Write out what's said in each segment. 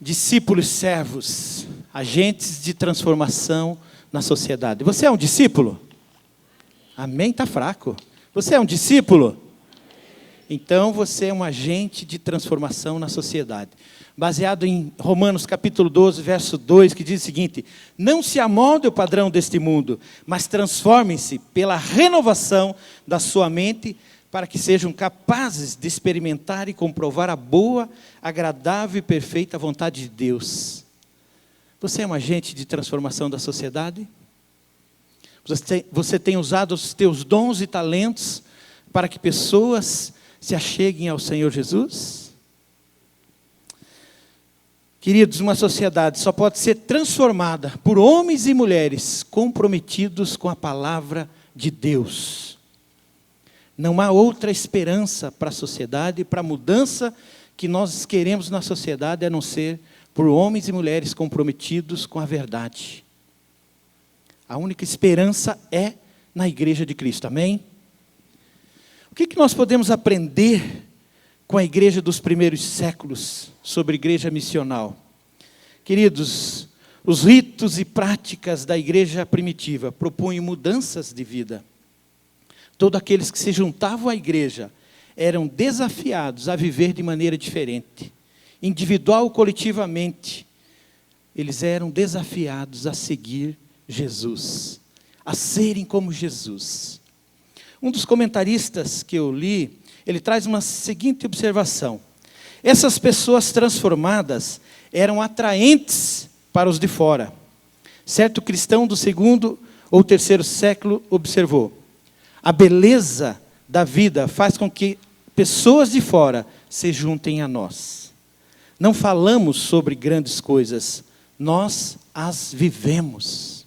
discípulos servos, agentes de transformação na sociedade. Você é um discípulo? Amém? Está fraco. Você é um discípulo? Então você é um agente de transformação na sociedade. Baseado em Romanos capítulo 12, verso 2, que diz o seguinte: não se amolde ao padrão deste mundo, mas transformem-se pela renovação da sua mente, para que sejam capazes de experimentar e comprovar a boa, agradável e perfeita vontade de Deus. Você é um agente de transformação da sociedade? Você tem usado os teus dons e talentos para que pessoas se acheguem ao Senhor Jesus? Queridos, uma sociedade só pode ser transformada por homens e mulheres comprometidos com a palavra de Deus. Não há outra esperança para a sociedade, para a mudança que nós queremos na sociedade, a não ser por homens e mulheres comprometidos com a verdade. A única esperança é na Igreja de Cristo, amém? O que nós podemos aprender com a igreja dos primeiros séculos sobre a igreja missional? Queridos, os ritos e práticas da igreja primitiva propunham mudanças de vida. Todos aqueles que se juntavam à igreja eram desafiados a viver de maneira diferente. Individual ou coletivamente, eles eram desafiados a seguir Jesus, a serem como Jesus. Um dos comentaristas que eu li, ele traz uma seguinte observação: essas pessoas transformadas eram atraentes para os de fora. Certo cristão do segundo ou terceiro século observou: a beleza da vida faz com que pessoas de fora se juntem a nós. Não falamos sobre grandes coisas, nós as vivemos.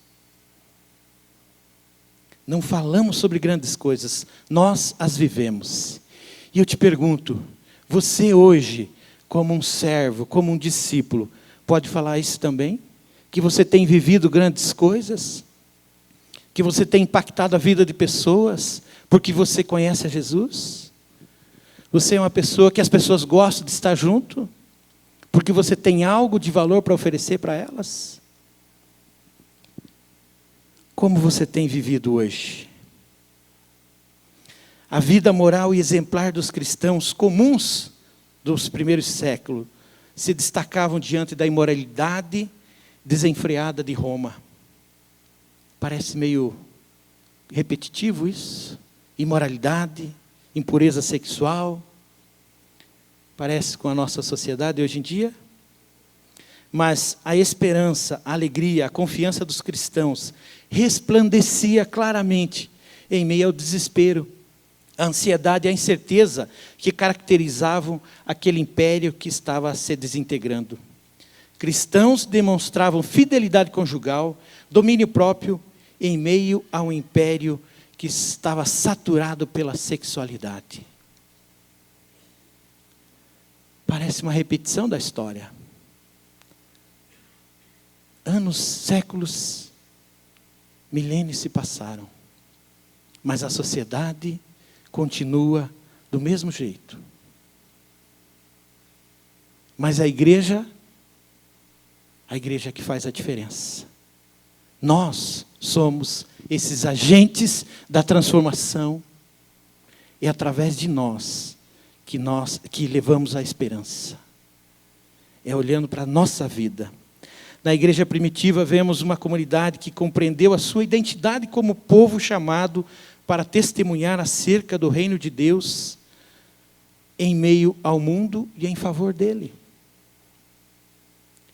Não falamos sobre grandes coisas, nós as vivemos. E eu te pergunto, você hoje, como um servo, como um discípulo, pode falar isso também? Que você tem vivido grandes coisas? Que você tem impactado a vida de pessoas, porque você conhece a Jesus? Você é uma pessoa que as pessoas gostam de estar junto, porque você tem algo de valor para oferecer para elas? Como você tem vivido hoje? A vida moral e exemplar dos cristãos comuns dos primeiros séculos se destacavam diante da imoralidade desenfreada de Roma. Parece meio repetitivo isso. Imoralidade, impureza sexual. Parece com a nossa sociedade hoje em dia. Mas a esperança, a alegria, a confiança dos cristãos resplandecia claramente em meio ao desespero, a ansiedade e a incerteza que caracterizavam aquele império que estava se desintegrando. Cristãos demonstravam fidelidade conjugal, domínio próprio, em meio a um império que estava saturado pela sexualidade. Parece uma repetição da história. Anos, séculos, milênios se passaram, mas a sociedade continua do mesmo jeito. Mas a igreja é que faz a diferença. Nós somos esses agentes da transformação, e é através de nós que levamos a esperança. É olhando para a nossa vida. Na igreja primitiva vemos uma comunidade que compreendeu a sua identidade como povo chamado para testemunhar acerca do reino de Deus em meio ao mundo e em favor dele.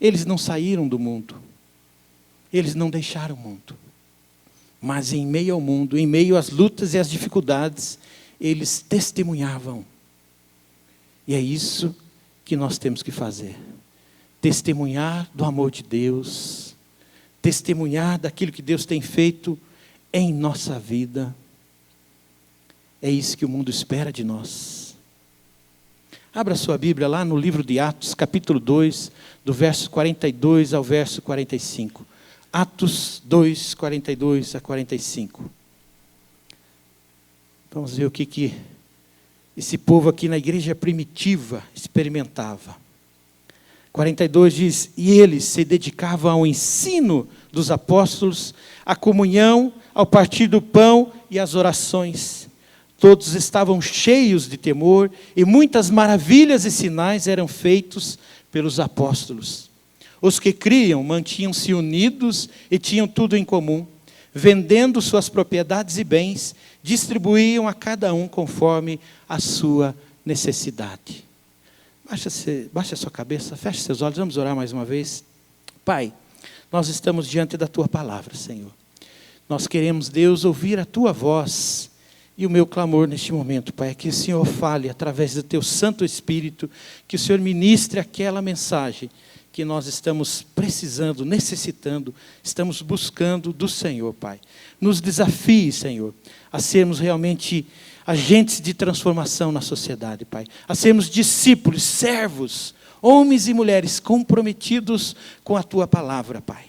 Eles não saíram do mundo. Eles não deixaram o mundo. Mas em meio ao mundo, em meio às lutas e às dificuldades, eles testemunhavam. E é isso que nós temos que fazer. Testemunhar do amor de Deus. Testemunhar daquilo que Deus tem feito em nossa vida. É isso que o mundo espera de nós. Abra sua Bíblia lá no livro de Atos, capítulo 2, do verso 42 ao verso 45. Atos 2, 42 a 45. Vamos ver o que esse povo aqui na igreja primitiva experimentava. 42 diz: e eles se dedicavam ao ensino dos apóstolos, à comunhão, ao partir do pão e às orações. Todos estavam cheios de temor, e muitas maravilhas e sinais eram feitos pelos apóstolos. Os que criam mantinham-se unidos e tinham tudo em comum. Vendendo suas propriedades e bens, distribuíam a cada um conforme a sua necessidade. Baixe a sua cabeça, feche seus olhos, vamos orar mais uma vez. Pai, nós estamos diante da Tua palavra, Senhor. Nós queremos, Deus, ouvir a Tua voz. E o meu clamor neste momento, Pai, é que o Senhor fale através do Teu Santo Espírito, que o Senhor ministre aquela mensagem que nós estamos precisando, necessitando, estamos buscando do Senhor, Pai. Nos desafie, Senhor, a sermos realmente agentes de transformação na sociedade, Pai. A sermos discípulos, servos, homens e mulheres comprometidos com a Tua palavra, Pai.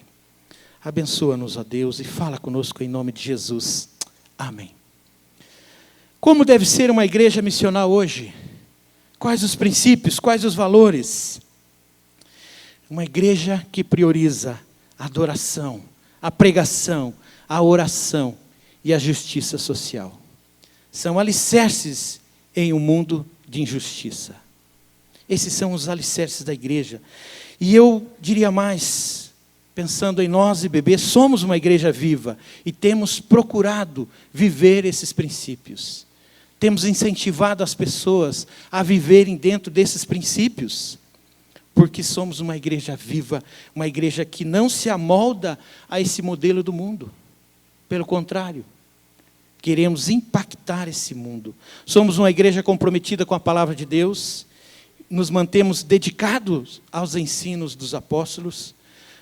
Abençoa-nos, ó Deus, e fala conosco em nome de Jesus. Amém. Como deve ser uma igreja missional hoje? Quais os princípios, quais os valores? Uma igreja que prioriza a adoração, a pregação, a oração e a justiça social. São alicerces em um mundo de injustiça. Esses são os alicerces da igreja. E eu diria mais, pensando em nós e bebês, somos uma igreja viva e temos procurado viver esses princípios. Temos incentivado as pessoas a viverem dentro desses princípios. Porque somos uma igreja viva, uma igreja que não se amolda a esse modelo do mundo. Pelo contrário, queremos impactar esse mundo. Somos uma igreja comprometida com a palavra de Deus, nos mantemos dedicados aos ensinos dos apóstolos,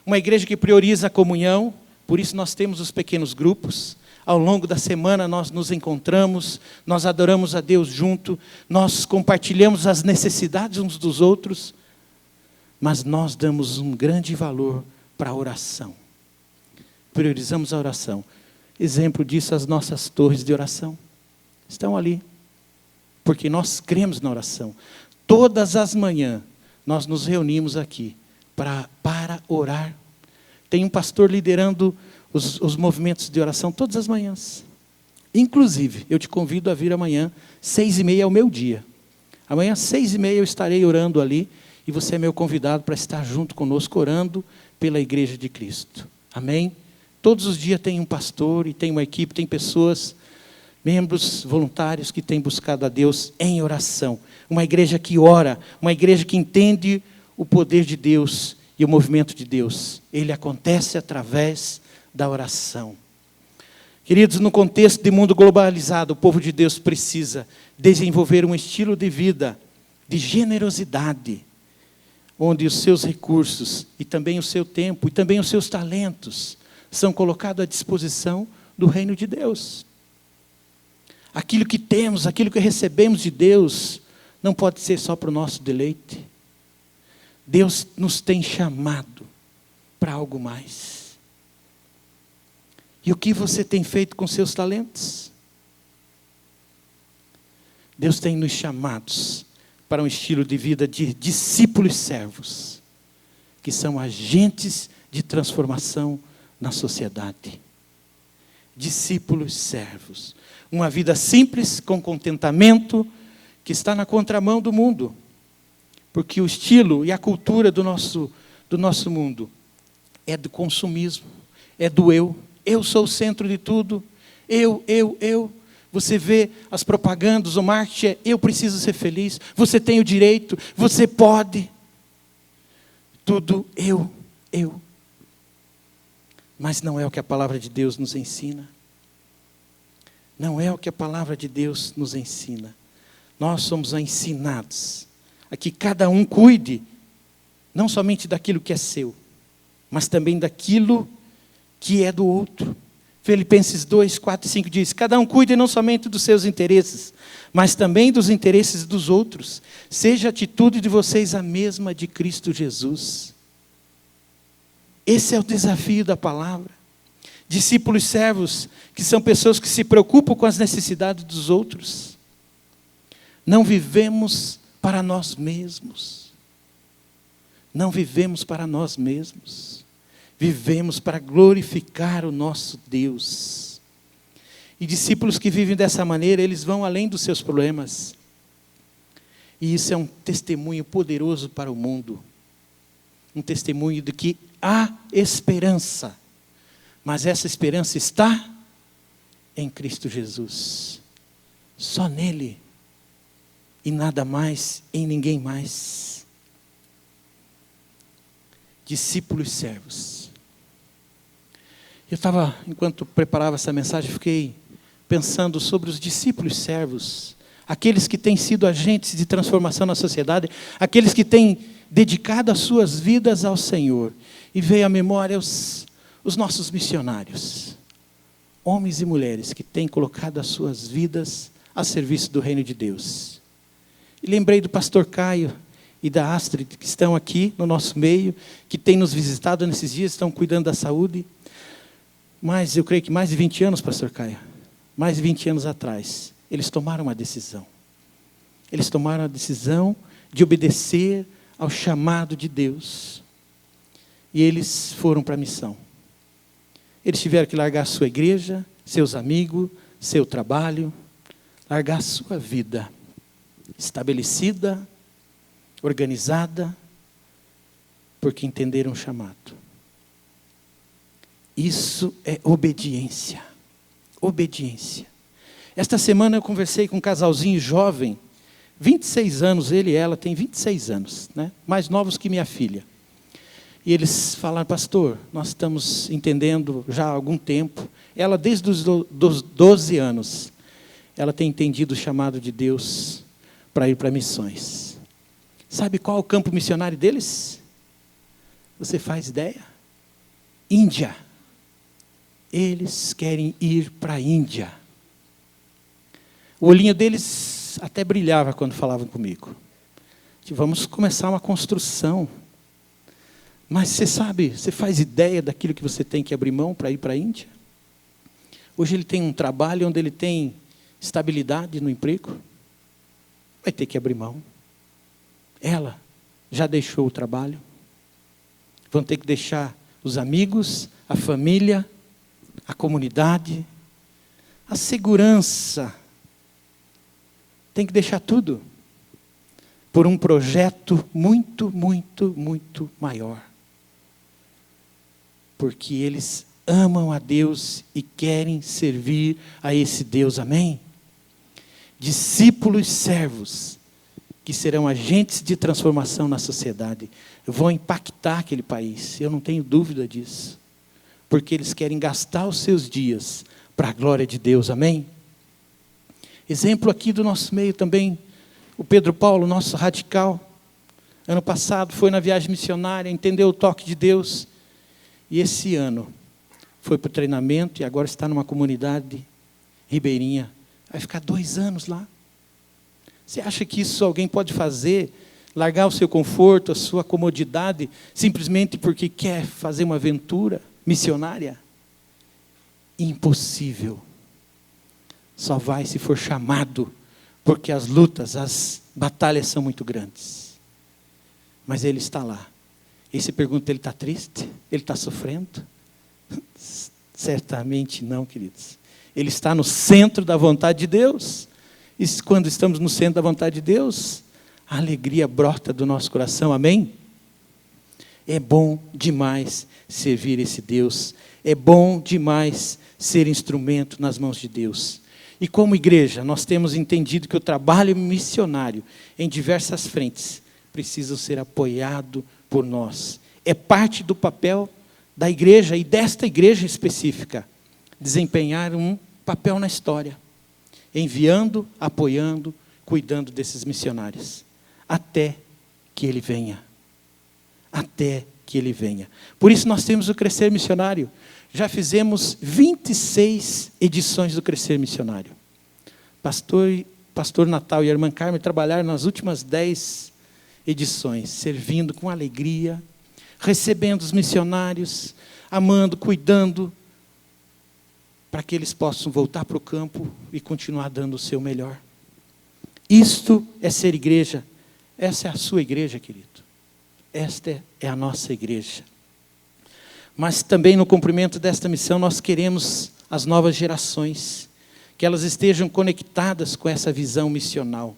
uma igreja que prioriza a comunhão, por isso nós temos os pequenos grupos. Ao longo da semana nós nos encontramos, nós adoramos a Deus junto, nós compartilhamos as necessidades uns dos outros, mas nós damos um grande valor para a oração. Priorizamos a oração. Exemplo disso, as nossas torres de oração. Estão ali. Porque nós cremos na oração. Todas as manhãs, nós nos reunimos aqui para orar. Tem um pastor liderando os movimentos de oração todas as manhãs. Inclusive, eu te convido a vir amanhã, 6h30 é o meu dia. Amanhã, 6h30, eu estarei orando ali. E você é meu convidado para estar junto conosco, orando pela Igreja de Cristo. Amém? Todos os dias tem um pastor e tem uma equipe, tem pessoas, membros voluntários que têm buscado a Deus em oração. Uma igreja que ora, uma igreja que entende o poder de Deus e o movimento de Deus. Ele acontece através da oração. Queridos, no contexto de mundo globalizado, o povo de Deus precisa desenvolver um estilo de vida de generosidade, onde os seus recursos, e também o seu tempo, e também os seus talentos, são colocados à disposição do reino de Deus. Aquilo que temos, aquilo que recebemos de Deus, não pode ser só para o nosso deleite. Deus nos tem chamado para algo mais. E o que você tem feito com seus talentos? Deus tem nos chamados para um estilo de vida de discípulos servos, que são agentes de transformação na sociedade. Discípulos servos. Uma vida simples, com contentamento, que está na contramão do mundo. Porque o estilo e a cultura do nosso mundo é do consumismo, é do eu. Eu sou o centro de tudo. Eu. Você vê as propagandas, o marketing é: eu preciso ser feliz, você tem o direito, você pode. Tudo eu. Mas não é o que a palavra de Deus nos ensina. Não é o que a palavra de Deus nos ensina. Nós somos ensinados a que cada um cuide, não somente daquilo que é seu, mas também daquilo que é do outro. Filipenses 2, 4 e 5 diz: cada um cuide não somente dos seus interesses, mas também dos interesses dos outros. Seja a atitude de vocês a mesma de Cristo Jesus. Esse é o desafio da palavra. Discípulos servos, que são pessoas que se preocupam com as necessidades dos outros. Não vivemos para nós mesmos. Não vivemos para nós mesmos. Vivemos para glorificar o nosso Deus. E discípulos que vivem dessa maneira, eles vão além dos seus problemas. E isso é um testemunho poderoso para o mundo. Um testemunho de que há esperança. Mas essa esperança está em Cristo Jesus. Só nele. E nada mais, em ninguém mais. Discípulos e servos. Eu estava, enquanto preparava essa mensagem, fiquei pensando sobre os discípulos e servos. Aqueles que têm sido agentes de transformação na sociedade. Aqueles que têm dedicado as suas vidas ao Senhor. E veio à memória os nossos missionários. Homens e mulheres que têm colocado as suas vidas a serviço do reino de Deus. E lembrei do pastor Caio e da Astrid, que estão aqui no nosso meio, que têm nos visitado nesses dias, estão cuidando da saúde. Mas eu creio que mais de 20 anos, pastor Caio, mais de 20 anos atrás, eles tomaram uma decisão. Eles tomaram a decisão de obedecer ao chamado de Deus. E eles foram para a missão. Eles tiveram que largar sua igreja, seus amigos, seu trabalho, largar a sua vida estabelecida, organizada, porque entenderam o chamado. Isso é obediência. Obediência. Esta semana eu conversei com um casalzinho jovem, 26 anos, ele e ela têm 26 anos, né? Mais novos que minha filha. E eles falaram, pastor, nós estamos entendendo já há algum tempo, ela desde os 12 anos, ela tem entendido o chamado de Deus para ir para missões. Sabe qual é o campo missionário deles? Você faz ideia? Índia. Eles querem ir para a Índia. O olhinho deles até brilhava quando falavam comigo. Vamos começar uma construção. Mas você sabe, você faz ideia daquilo que você tem que abrir mão para ir para a Índia? Hoje ele tem um trabalho onde ele tem estabilidade no emprego. Vai ter que abrir mão. Ela já deixou o trabalho. Vão ter que deixar os amigos, a família, a comunidade, a segurança. Tem que deixar tudo por um projeto muito, muito, muito maior. Porque eles amam a Deus e querem servir a esse Deus, amém? Discípulos servos, que serão agentes de transformação na sociedade, vão impactar aquele país, eu não tenho dúvida disso. Porque eles querem gastar os seus dias para a glória de Deus, amém? Exemplo aqui do nosso meio também, o Pedro Paulo, nosso radical, ano passado foi na viagem missionária, entendeu o toque de Deus, e esse ano foi para o treinamento e agora está numa comunidade ribeirinha, vai ficar 2 anos lá. Você acha que isso alguém pode fazer, largar o seu conforto, a sua comodidade, simplesmente porque quer fazer uma aventura missionária? Impossível. Só vai se for chamado, porque as lutas, as batalhas são muito grandes. Mas ele está lá. E se pergunta, ele está triste? Ele está sofrendo? Certamente não, queridos. Ele está no centro da vontade de Deus. E quando estamos no centro da vontade de Deus, a alegria brota do nosso coração, amém? É bom demais servir esse Deus. É bom demais ser instrumento nas mãos de Deus. E como igreja, nós temos entendido que o trabalho missionário em diversas frentes precisa ser apoiado por nós. É parte do papel da igreja e desta igreja específica, desempenhar um papel na história, enviando, apoiando, cuidando desses missionários, até que ele venha. Até que ele venha. Por isso nós temos o Crescer Missionário. Já fizemos 26 edições do Crescer Missionário. Pastor Natal e a irmã Carmen trabalharam nas últimas 10 edições, servindo com alegria, recebendo os missionários, amando, cuidando, para que eles possam voltar para o campo e continuar dando o seu melhor. Isto é ser igreja. Essa é a sua igreja, querido. Esta é a nossa igreja. Mas também no cumprimento desta missão nós queremos as novas gerações, que elas estejam conectadas com essa visão missional.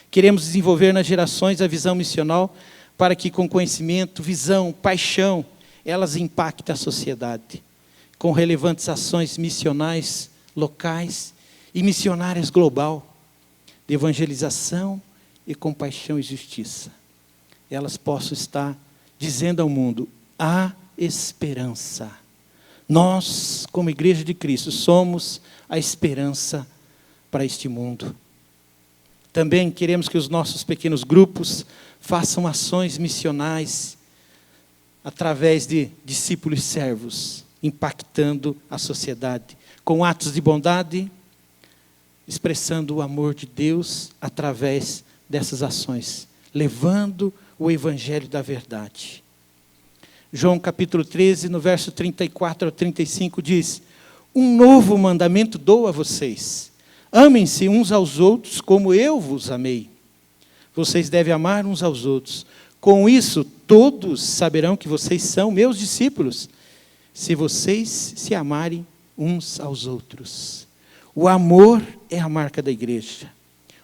Queremos desenvolver nas gerações a visão missional para que com conhecimento, visão, paixão, elas impactem a sociedade, com relevantes ações missionais locais e missionárias global, de evangelização e compaixão e justiça. Elas possam estar dizendo ao mundo, há esperança. Nós, como Igreja de Cristo, somos a esperança para este mundo. Também queremos que os nossos pequenos grupos façam ações missionais através de discípulos e servos, impactando a sociedade, com atos de bondade, expressando o amor de Deus através dessas ações, levando o evangelho da verdade. João capítulo 13, no verso 34 ao 35 diz, um novo mandamento dou a vocês, amem-se uns aos outros como eu vos amei. Vocês devem amar uns aos outros. Com isso, todos saberão que vocês são meus discípulos, se vocês se amarem uns aos outros. O amor é a marca da igreja.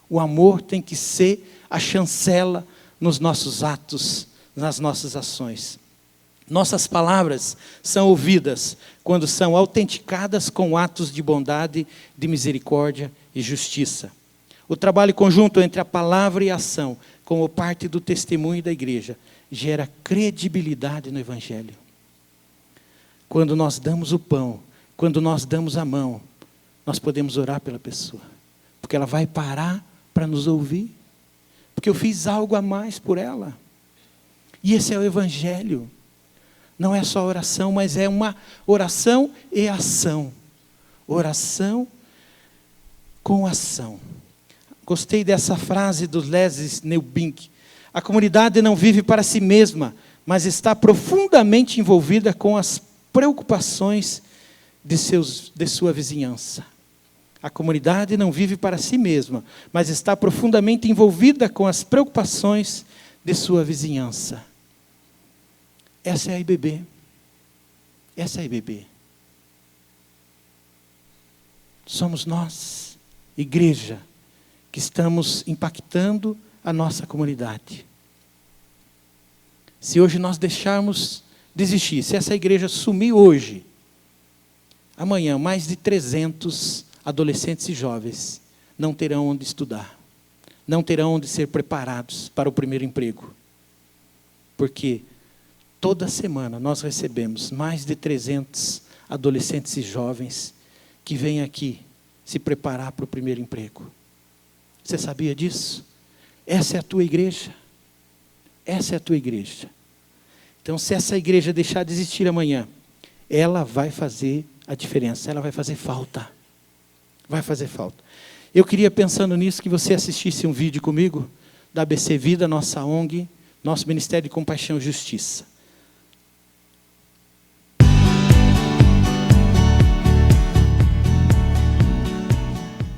O amor tem que ser a chancela nos nossos atos, nas nossas ações. Nossas palavras são ouvidas quando são autenticadas com atos de bondade, de misericórdia e justiça. O trabalho conjunto entre a palavra e a ação, como parte do testemunho da igreja, gera credibilidade no evangelho. Quando nós damos o pão, quando nós damos a mão, nós podemos orar pela pessoa, porque ela vai parar para nos ouvir, porque eu fiz algo a mais por ela. E esse é o evangelho. Não é só oração, mas é uma oração e ação. Oração com ação. Gostei dessa frase do Leslie Neubink. A comunidade não vive para si mesma, mas está profundamente envolvida com as preocupações de sua vizinhança. A comunidade não vive para si mesma, mas está profundamente envolvida com as preocupações de sua vizinhança. Essa é a IBB. Essa é a IBB. Somos nós, igreja, que estamos impactando a nossa comunidade. Se hoje nós deixarmos desistir, se essa igreja sumir hoje, amanhã mais de 300 adolescentes e jovens não terão onde estudar, não terão onde ser preparados para o primeiro emprego. Porque toda semana nós recebemos mais de 300 adolescentes e jovens que vêm aqui se preparar para o primeiro emprego. Você sabia disso? Essa é a tua igreja. Essa é a tua igreja. Então, se essa igreja deixar de existir amanhã, ela vai fazer a diferença, ela vai fazer falta. Vai fazer falta. Eu queria, pensando nisso, que você assistisse um vídeo comigo, da ABC Vida, nossa ONG, nosso Ministério de Compaixão e Justiça.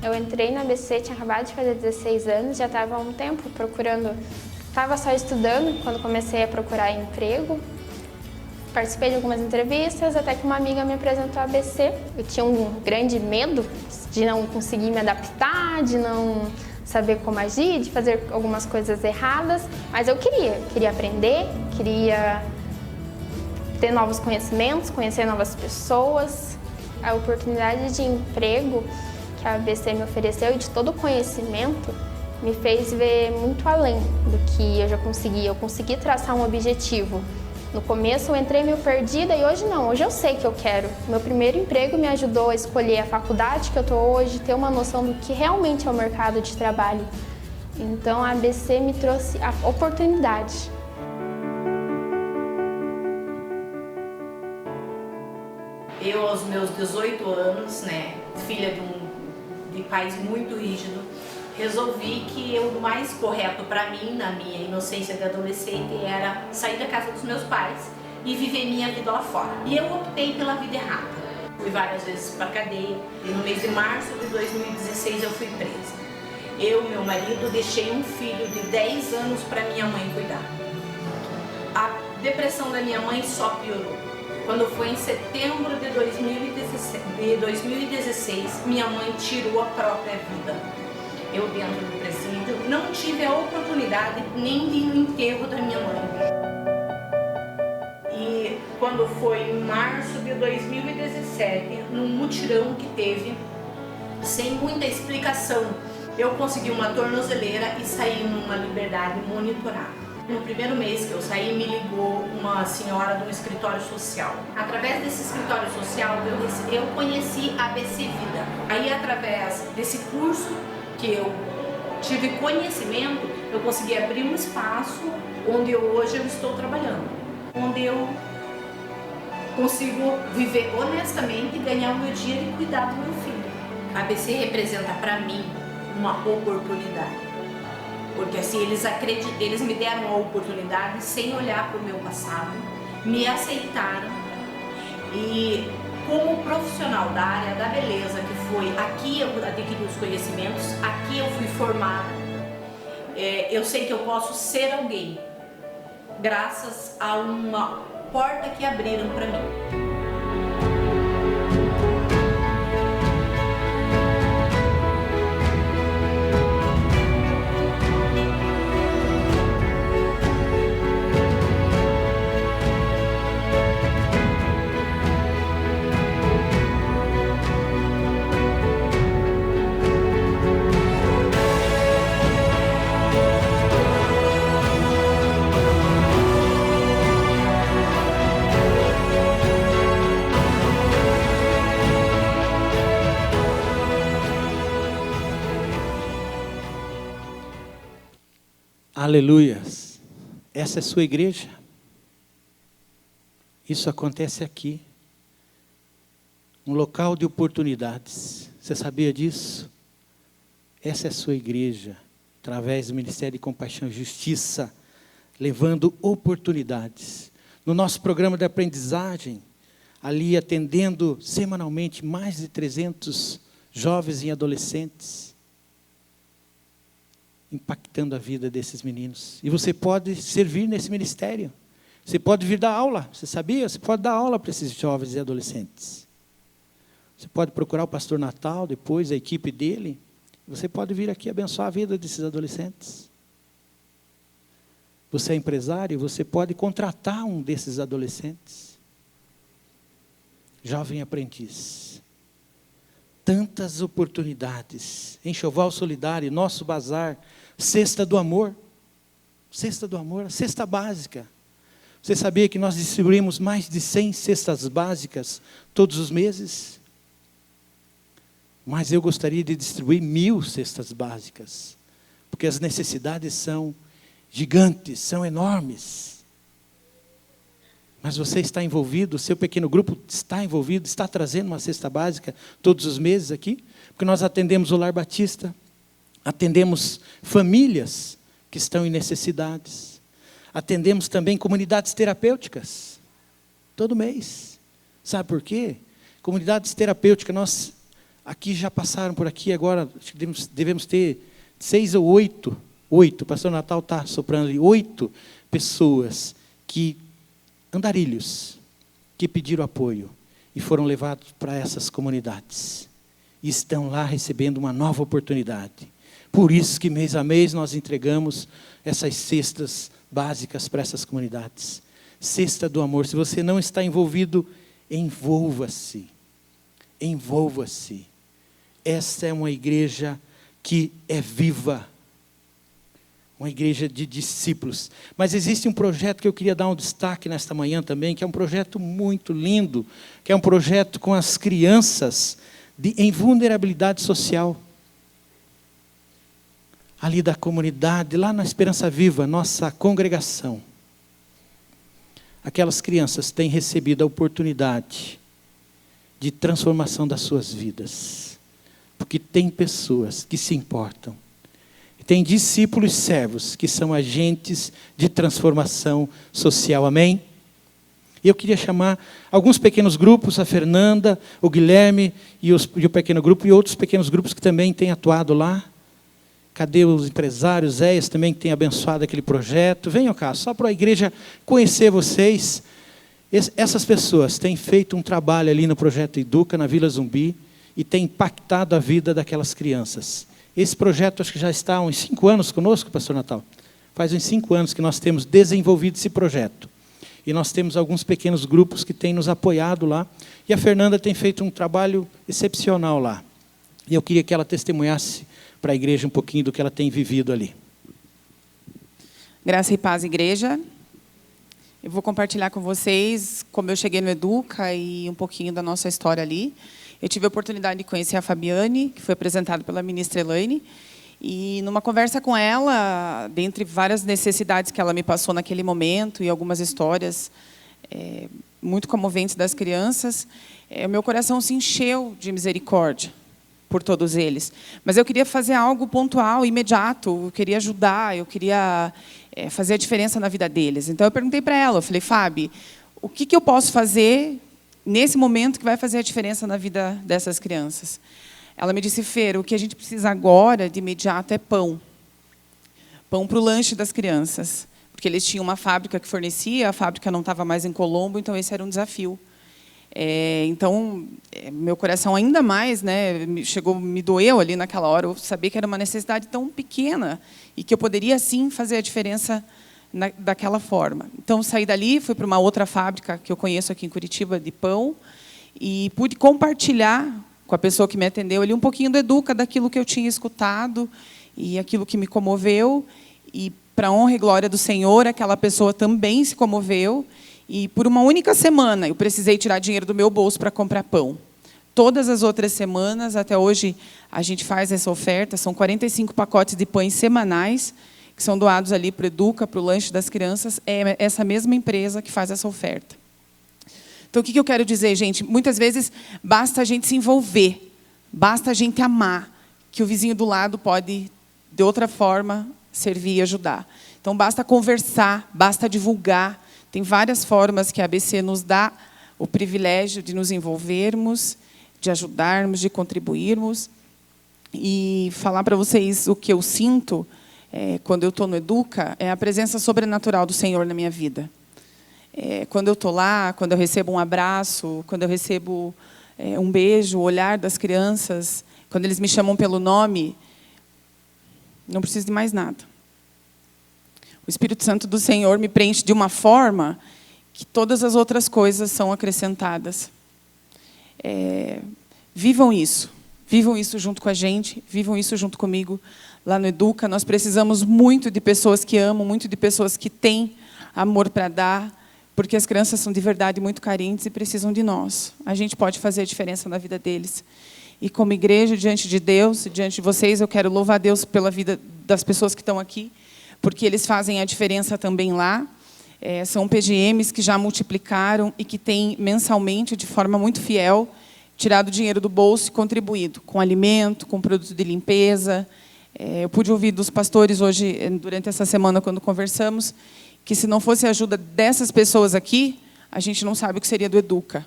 Eu entrei na ABC, tinha acabado de fazer 16 anos, já estava há um tempo procurando, estava só estudando quando comecei a procurar emprego. Participei de algumas entrevistas, até que uma amiga me apresentou a ABC. Eu tinha um grande medo de não conseguir me adaptar, de não saber como agir, de fazer algumas coisas erradas, mas eu queria aprender, queria ter novos conhecimentos, conhecer novas pessoas. A oportunidade de emprego que a ABC me ofereceu e de todo o conhecimento me fez ver muito além do que eu já conseguia. Eu consegui traçar um objetivo. No começo eu entrei meio perdida e hoje não, hoje eu sei que eu quero. Meu primeiro emprego me ajudou a escolher a faculdade que eu estou hoje, ter uma noção do que realmente é o mercado de trabalho. Então a ABC me trouxe a oportunidade. Eu, aos meus 18 anos, filha de pais muito rígidos, resolvi que o mais correto para mim, na minha inocência de adolescente, era sair da casa dos meus pais e viver minha vida lá fora. E eu optei pela vida errada. Fui várias vezes para a cadeia e no mês de março de 2016 eu fui presa. Eu e meu marido deixei um filho de 10 anos para minha mãe cuidar. a depressão da minha mãe só piorou. Quando foi em setembro de 2016, minha mãe tirou a própria vida. Eu, dentro do presídio, não tive a oportunidade nem de ir no enterro da minha mãe. E quando foi em março de 2017, num mutirão que teve, sem muita explicação, eu consegui uma tornozeleira e saí numa liberdade monitorada. No primeiro mês que eu saí, me ligou uma senhora de um escritório social. Através desse escritório social, eu conheci a ABC Vida. Aí, através desse curso que eu tive conhecimento, eu consegui abrir um espaço onde hoje eu estou trabalhando. Onde eu consigo viver honestamente e ganhar o meu dia e cuidar do meu filho. A ABC representa para mim uma oportunidade. Porque assim, eles me deram a oportunidade sem olhar para o meu passado, me aceitaram e como profissional da área da beleza, que foi aqui eu adquiri os conhecimentos, aqui eu fui formada, eu sei que eu posso ser alguém, graças a uma porta que abriram para mim. Aleluias. Essa é a sua igreja. Isso acontece aqui. Um local de oportunidades. Você sabia disso? Essa é a sua igreja. Através do Ministério de Compaixão e Justiça. Levando oportunidades. No nosso programa de aprendizagem, ali atendendo semanalmente mais de 300 jovens e adolescentes. Impactando a vida desses meninos. E você pode servir nesse ministério. Você pode vir dar aula. Você sabia? Você pode dar aula para esses jovens e adolescentes. Você pode procurar o pastor Natal, depois a equipe dele. Você pode vir aqui abençoar a vida desses adolescentes. Você é empresário, você pode contratar um desses adolescentes. Jovem aprendiz. Tantas oportunidades. Enxoval solidário, nosso bazar, cesta do amor. Cesta do amor, a cesta básica. Você sabia que nós distribuímos mais de 100 cestas básicas todos os meses? Mas eu gostaria de distribuir 1000 cestas básicas. Porque as necessidades são gigantes, são enormes. Mas você está envolvido, o seu pequeno grupo está envolvido, está trazendo uma cesta básica todos os meses aqui? Porque nós atendemos o Lar Batista, atendemos famílias que estão em necessidades, atendemos também comunidades terapêuticas, todo mês. Sabe por quê? Comunidades terapêuticas, nós aqui já passaram por aqui, agora acho que devemos ter 6 ou 8, o pastor Natal está soprando ali, 8 pessoas que andarilhos que pediram apoio e foram levados para essas comunidades. E estão lá recebendo uma nova oportunidade. Por isso que mês a mês nós entregamos essas cestas básicas para essas comunidades. Cesta do amor. Se você não está envolvido, envolva-se. Envolva-se. Essa é uma igreja que é viva. Uma igreja de discípulos. Mas existe um projeto que eu queria dar um destaque nesta manhã também, que é um projeto muito lindo, que é um projeto com as crianças em vulnerabilidade social. Ali da comunidade, lá na Esperança Viva, nossa congregação. Aquelas crianças têm recebido a oportunidade de transformação das suas vidas. Porque tem pessoas que se importam. Tem discípulos servos que são agentes de transformação social. Amém? E eu queria chamar alguns pequenos grupos, a Fernanda, o Guilherme e o pequeno grupo, e outros pequenos grupos que também têm atuado lá. Cadê os empresários? Zéias também, que tem abençoado aquele projeto. Venham cá, só para a igreja conhecer vocês. Essas pessoas têm feito um trabalho ali no Projeto Educa, na Vila Zumbi, e tem impactado a vida daquelas crianças. Esse projeto acho que já está há uns 5 anos conosco, pastor Natal. Faz uns 5 anos que nós temos desenvolvido esse projeto. E nós temos alguns pequenos grupos que têm nos apoiado lá. E a Fernanda tem feito um trabalho excepcional lá. E eu queria que ela testemunhasse para a igreja um pouquinho do que ela tem vivido ali. Graça e paz, igreja. Eu vou compartilhar com vocês como eu cheguei no Educa e um pouquinho da nossa história ali. Eu tive a oportunidade de conhecer a Fabiane, que foi apresentada pela ministra Elaine. E numa conversa com ela, dentre várias necessidades que ela me passou naquele momento e algumas histórias muito comoventes das crianças, o meu coração se encheu de misericórdia por todos eles. Mas eu queria fazer algo pontual, imediato, eu queria ajudar, eu queria fazer a diferença na vida deles. Então eu perguntei para ela, eu falei, Fábio, o que eu posso fazer nesse momento que vai fazer a diferença na vida dessas crianças? Ela me disse, Fer, o que a gente precisa agora, de imediato, é pão. Pão para o lanche das crianças. Porque eles tinham uma fábrica que fornecia, a fábrica não estava mais em Colombo, então esse era um desafio. Então, meu coração ainda mais, né, me doeu ali naquela hora, eu sabia que era uma necessidade tão pequena e que eu poderia, sim, fazer a diferença daquela forma. Então, saí dali, fui para uma outra fábrica que eu conheço aqui em Curitiba, de pão, e pude compartilhar com a pessoa que me atendeu ali um pouquinho do Educa, daquilo que eu tinha escutado e aquilo que me comoveu. E, para a honra e glória do Senhor, aquela pessoa também se comoveu. E, por uma única semana, eu precisei tirar dinheiro do meu bolso para comprar pão. Todas as outras semanas, até hoje, a gente faz essa oferta. São 45 pacotes de pães semanais, que são doados ali para o Educa, para o lanche das crianças. É essa mesma empresa que faz essa oferta. Então, o que eu quero dizer, gente? Muitas vezes, basta a gente se envolver, basta a gente amar, que o vizinho do lado pode, de outra forma, servir e ajudar. Então, basta conversar, basta divulgar. Tem várias formas que a ABC nos dá o privilégio de nos envolvermos, de ajudarmos, de contribuirmos. E falar para vocês o que eu sinto quando eu estou no Educa é a presença sobrenatural do Senhor na minha vida. Quando eu estou lá, quando eu recebo um abraço, quando eu recebo um beijo, o olhar das crianças, quando eles me chamam pelo nome, não preciso de mais nada. O Espírito Santo do Senhor me preenche de uma forma que todas as outras coisas são acrescentadas. Vivam isso junto com a gente, vivam isso junto comigo lá no Educa. Nós precisamos muito de pessoas que amam, muito de pessoas que têm amor para dar, porque as crianças são de verdade muito carentes e precisam de nós. A gente pode fazer a diferença na vida deles. E como igreja, diante de Deus, diante de vocês, eu quero louvar a Deus pela vida das pessoas que estão aqui, porque eles fazem a diferença também lá. São PGMs que já multiplicaram e que têm mensalmente, de forma muito fiel, tirado dinheiro do bolso e contribuído com alimento, com produto de limpeza. Eu pude ouvir dos pastores hoje, durante essa semana, quando conversamos, que se não fosse a ajuda dessas pessoas aqui, a gente não sabe o que seria do Educa.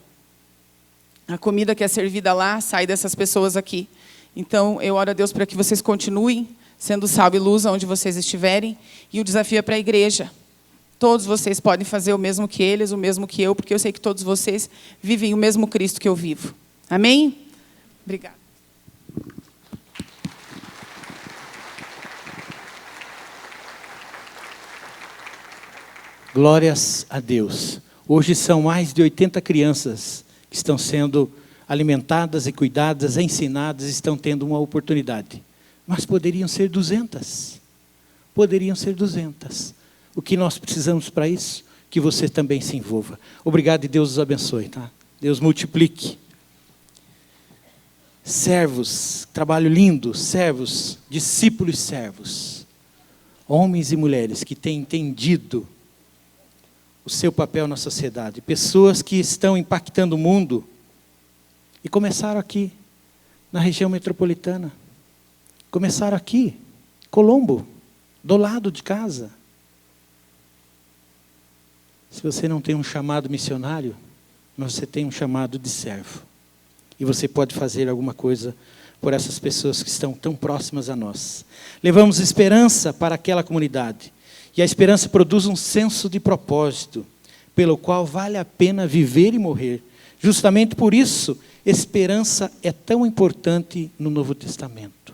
A comida que é servida lá sai dessas pessoas aqui. Então, eu oro a Deus para que vocês continuem sendo sal e luz onde vocês estiverem. E o desafio é para a igreja. Todos vocês podem fazer o mesmo que eles, o mesmo que eu, porque eu sei que todos vocês vivem o mesmo Cristo que eu vivo. Amém? Obrigada. Glórias a Deus. Hoje são mais de 80 crianças que estão sendo alimentadas e cuidadas, ensinadas, estão tendo uma oportunidade. Mas poderiam ser 200. Poderiam ser 200. O que nós precisamos para isso? Que você também se envolva. Obrigado e Deus os abençoe, tá? Deus multiplique. Servos, trabalho lindo, servos, discípulos servos. Homens e mulheres que têm entendido o seu papel na sociedade. Pessoas que estão impactando o mundo e começaram aqui, na região metropolitana. Começaram aqui, Colombo, do lado de casa. Se você não tem um chamado missionário, mas você tem um chamado de servo. E você pode fazer alguma coisa por essas pessoas que estão tão próximas a nós. Levamos esperança para aquela comunidade. E a esperança produz um senso de propósito, pelo qual vale a pena viver e morrer. Justamente por isso, esperança é tão importante no Novo Testamento.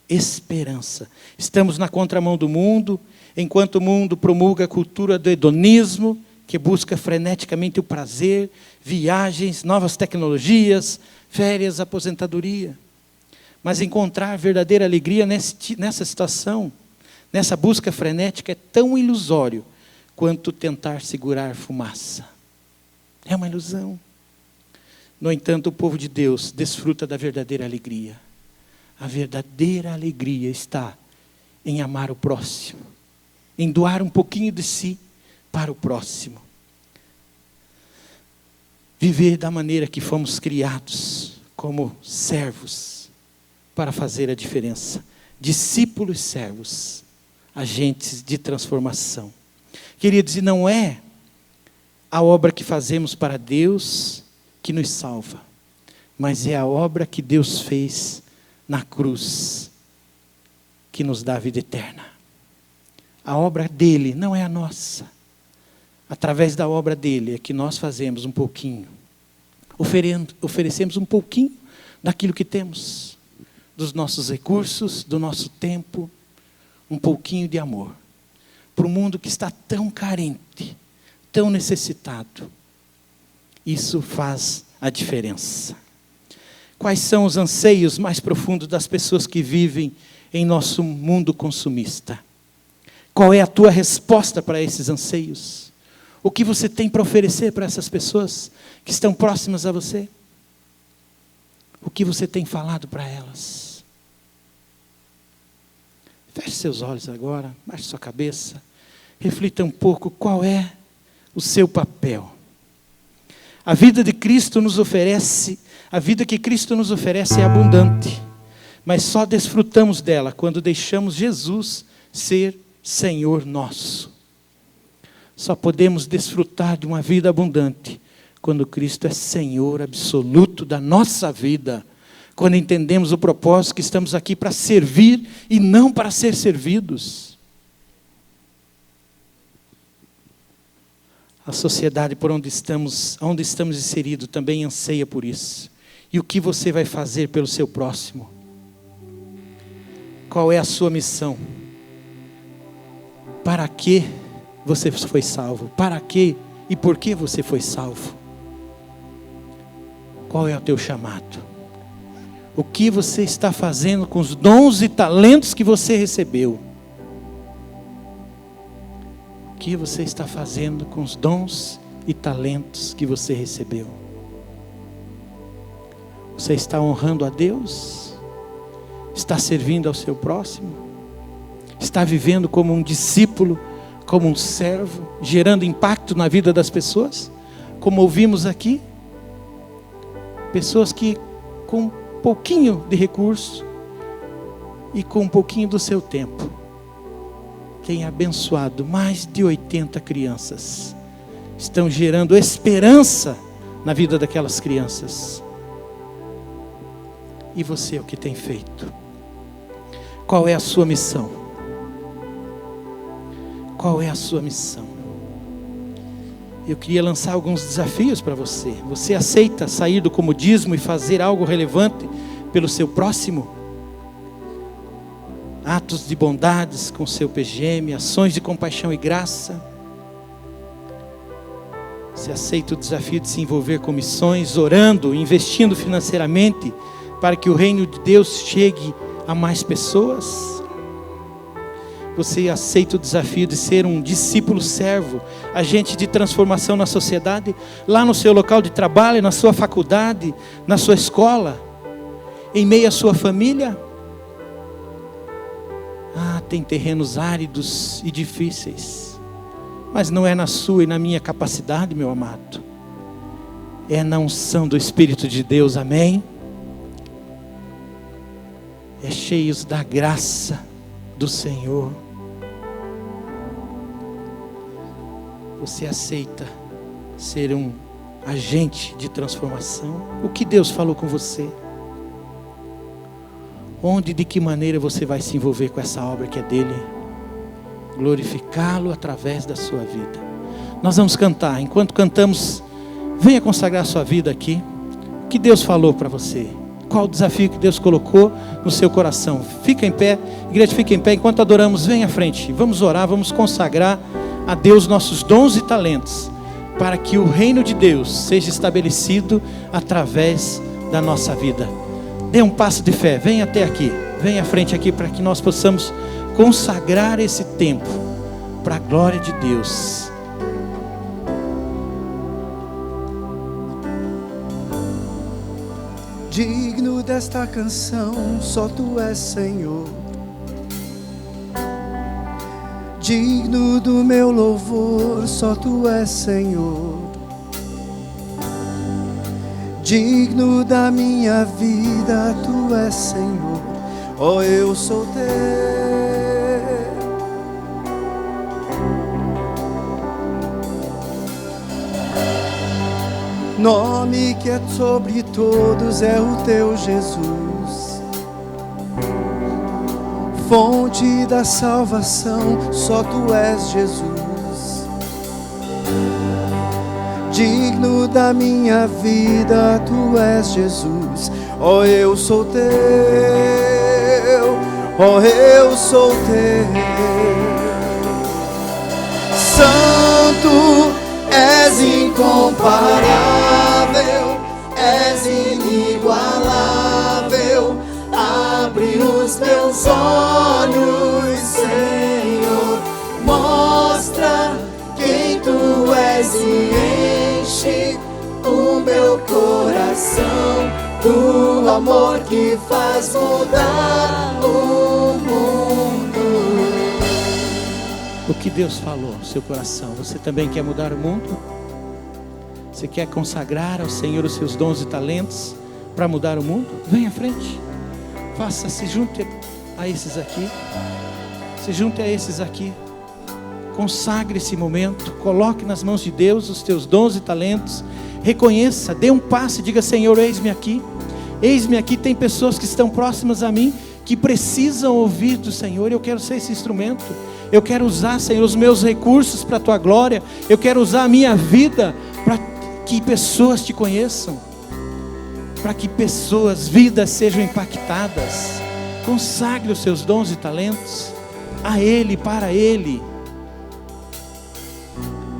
Esperança. Estamos na contramão do mundo, enquanto o mundo promulga a cultura do hedonismo, que busca freneticamente o prazer, viagens, novas tecnologias, férias, aposentadoria. Mas encontrar verdadeira alegria nessa situação, nessa busca frenética, é tão ilusório quanto tentar segurar fumaça. É uma ilusão. No entanto, o povo de Deus desfruta da verdadeira alegria. A verdadeira alegria está em amar o próximo, em doar um pouquinho de si para o próximo. Viver da maneira que fomos criados, como servos, para fazer a diferença. Discípulos servos, agentes de transformação. Queridos, e não é a obra que fazemos para Deus que nos salva, mas é a obra que Deus fez na cruz, que nos dá a vida eterna. A obra dele não é a nossa. Através da obra dele é que nós fazemos um pouquinho, oferecemos um pouquinho daquilo que temos, dos nossos recursos, do nosso tempo, um pouquinho de amor, para o mundo que está tão carente, tão necessitado. Isso faz a diferença. Quais são os anseios mais profundos das pessoas que vivem em nosso mundo consumista? Qual é a tua resposta para esses anseios? O que você tem para oferecer para essas pessoas que estão próximas a você? O que você tem falado para elas? Feche seus olhos agora, baixe sua cabeça, reflita um pouco qual é o seu papel. A vida de Cristo nos oferece, a vida que Cristo nos oferece é abundante, mas só desfrutamos dela quando deixamos Jesus ser Senhor nosso. Só podemos desfrutar de uma vida abundante quando Cristo é Senhor absoluto da nossa vida. Quando entendemos o propósito que estamos aqui para servir e não para ser servidos. A sociedade por onde estamos inseridos também anseia por isso. E o que você vai fazer pelo seu próximo? Qual é a sua missão? Para que você foi salvo? Para que e por que você foi salvo? Qual é o teu chamado? O que você está fazendo com os dons e talentos que você recebeu? O que você está fazendo com os dons e talentos que você recebeu? Você está honrando a Deus? Está servindo ao seu próximo? Está vivendo como um discípulo, como um servo, gerando impacto na vida das pessoas? Como ouvimos aqui, pessoas que com um pouquinho de recurso e com um pouquinho do seu tempo têm abençoado mais de 80 crianças. Estão gerando esperança na vida daquelas crianças. E você, o que tem feito? Qual é a sua missão? Qual é a sua missão? Eu queria lançar alguns desafios para você. Você aceita sair do comodismo e fazer algo relevante pelo seu próximo? Atos de bondades com seu PGM, ações de compaixão e graça. Você aceita o desafio de se envolver com missões, orando, investindo financeiramente para que o reino de Deus chegue a mais pessoas? Você aceita o desafio de ser um discípulo servo, agente de transformação na sociedade, lá no seu local de trabalho, na sua faculdade, na sua escola, em meio à sua família? Tem terrenos áridos e difíceis, mas não é na sua e na minha capacidade, meu amado. É na unção do Espírito de Deus, amém? É cheios da graça do Senhor. Você aceita ser um agente de transformação? O que Deus falou com você? Onde e de que maneira você vai se envolver com essa obra que é dele? Glorificá-lo através da sua vida. Nós vamos cantar. Enquanto cantamos, venha consagrar a sua vida aqui. O que Deus falou para você? Qual o desafio que Deus colocou no seu coração? Fica em pé, igreja, fica em pé. Enquanto adoramos, venha à frente. Vamos orar, vamos consagrar a Deus nossos dons e talentos, para que o reino de Deus seja estabelecido através da nossa vida. Dê um passo de fé, venha até aqui, venha à frente aqui, para que nós possamos consagrar esse tempo para a glória de Deus. Digno desta canção, só Tu és Senhor. Digno do meu louvor, só Tu és Senhor. Digno da minha vida, Tu és Senhor. Oh, eu sou Teu. Nome que é sobre todos é o Teu Jesus. Fonte da salvação, só Tu és Jesus. Digno da minha vida, Tu és Jesus. Oh, eu sou Teu. Oh, eu sou Teu. Santo, és incomparável, és inigualável. Abre os meus olhos, Senhor, mostra quem Tu és e enche o meu coração do amor que faz mudar o mundo. O que Deus falou no seu coração? Você também quer mudar o mundo? Você quer consagrar ao Senhor os seus dons e talentos para mudar o mundo? Venha à frente. Faça, se junte a esses aqui. Se junte a esses aqui. Consagre esse momento. Coloque nas mãos de Deus os teus dons e talentos. Reconheça, dê um passo e diga: Senhor, eis-me aqui. Eis-me aqui. Tem pessoas que estão próximas a mim, que precisam ouvir do Senhor. Eu quero ser esse instrumento. Eu quero usar, Senhor, os meus recursos para a Tua glória. Eu quero usar a minha vida para que pessoas Te conheçam, para que pessoas, vidas sejam impactadas. Consagre os seus dons e talentos a Ele, para Ele,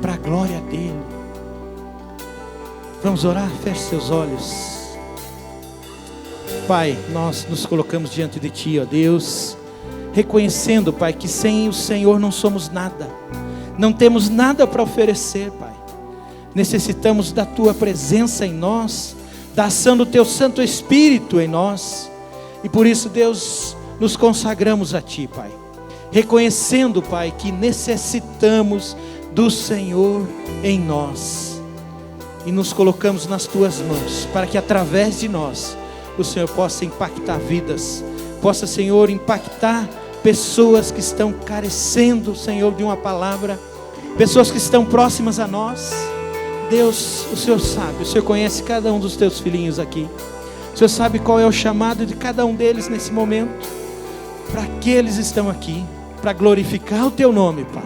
para a glória dEle. Vamos orar? Feche seus olhos. Pai, nós nos colocamos diante de Ti, ó Deus, reconhecendo, Pai, que sem o Senhor não somos nada. Não temos nada para oferecer, Pai. Necessitamos da Tua presença em nós, da ação do Teu Santo Espírito em nós. E por isso, Deus, nos consagramos a Ti, Pai. Reconhecendo, Pai, que necessitamos do Senhor em nós. E nos colocamos nas Tuas mãos, para que através de nós, o Senhor possa impactar vidas. Possa, Senhor, impactar pessoas que estão carecendo, Senhor, de uma palavra. Pessoas que estão próximas a nós. Deus, o Senhor sabe, o Senhor conhece cada um dos Teus filhinhos aqui. O Senhor sabe qual é o chamado de cada um deles nesse momento. Para que eles estão aqui? Para glorificar o Teu nome, Pai.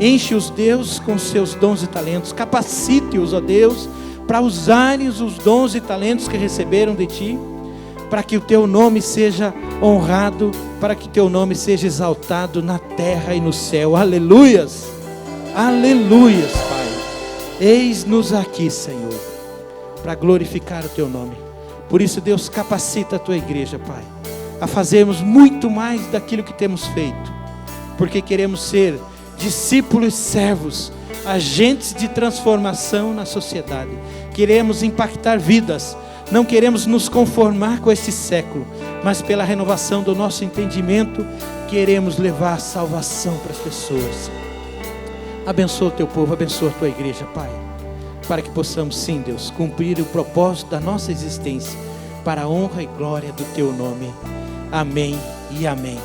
Enche-os, Deus, com os Seus dons e talentos. Capacite-os, ó Deus, para usarem os dons e talentos que receberam de Ti, para que o Teu nome seja honrado, para que o Teu nome seja exaltado na terra e no céu. Aleluias, aleluias, Pai. Eis-nos aqui, Senhor, para glorificar o Teu nome. Por isso, Deus, capacita a Tua igreja, Pai, a fazermos muito mais daquilo que temos feito, porque queremos ser discípulos servos, agentes de transformação na sociedade. Queremos impactar vidas. Não queremos nos conformar com este século, mas pela renovação do nosso entendimento, queremos levar a salvação para as pessoas. Abençoa o Teu povo, abençoa a Tua igreja, Pai, para que possamos, sim, Deus, cumprir o propósito da nossa existência, para a honra e glória do Teu nome. Amém e amém.